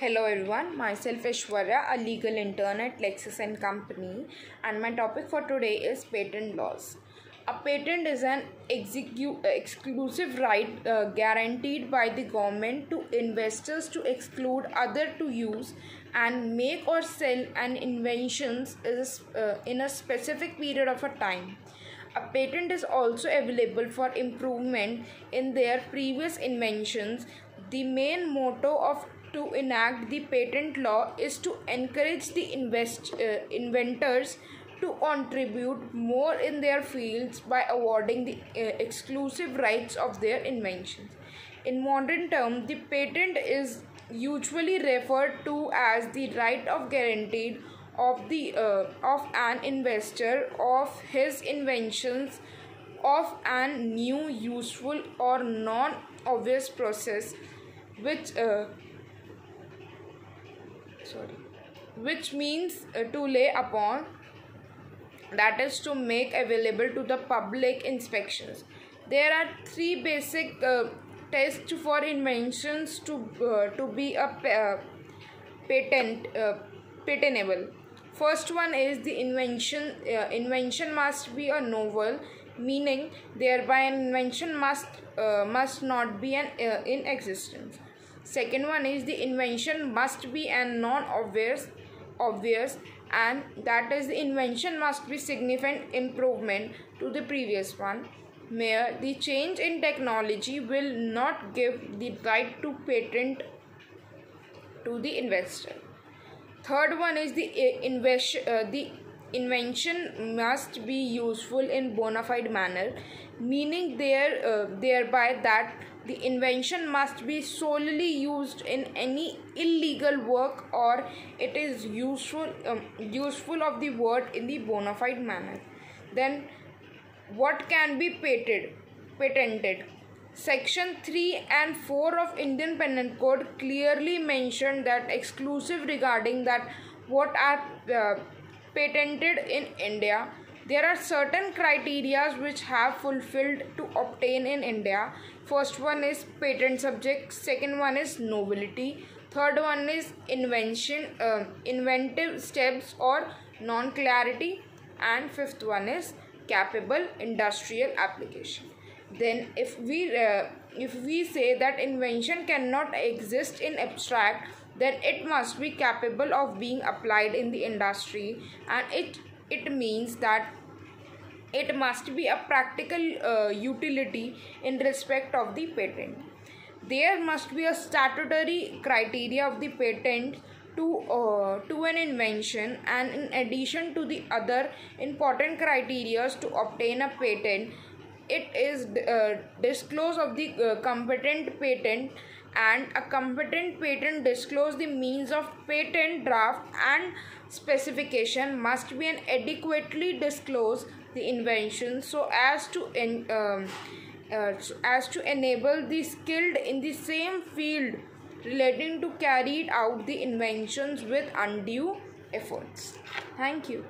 Hello everyone, myself Aishwarya, a legal intern at Lexis and Company, and my topic for today is patent laws. A patent is an exclusive right guaranteed by the government to investors to exclude other to use and make or sell an inventions in a specific period of a time. A patent is also available for improvement in their previous inventions. The main motto of to enact the patent law is to encourage the inventors to contribute more in their fields by awarding the exclusive rights of their inventions. In modern terms, the patent is usually referred to as the right of guaranteed of an investor of his inventions of an new, useful, or non-obvious process which means to lay upon, that is to make available to the public inspections. There are three basic tests for inventions to be a patentable. First one is the invention must be a novel, meaning thereby an invention must not be in existence. Second one is the invention must be a non-obvious, and that is the invention must be significant improvement to the previous one, where the change in technology will not give the right to patent to the investor. Third one is the invention must be useful in bona fide manner, meaning thereby that the invention must be solely used in any illegal work, or it is useful of the word in the bona fide manner. Then what can be patented? Section 3 and 4 of Indian Penal Code clearly mention that exclusive regarding that what are patented in India. There are certain criteria which have fulfilled to obtain in India. First one is patent subject, second one is novelty, third one is inventive steps or non-clarity, and fifth one is capable industrial application. Then if we say that invention cannot exist in abstract, then it must be capable of being applied in the industry, and it means that it must be a practical utility in respect of the patent. There must be a statutory criteria of the patent to an invention, and in addition to the other important criteria to obtain a patent, it is disclose of the competent patent, and a competent patent disclose the means of patent draft and specification must be an adequately disclose the invention so as to enable the skilled in the same field relating to carried out the inventions with undue efforts. Thank you.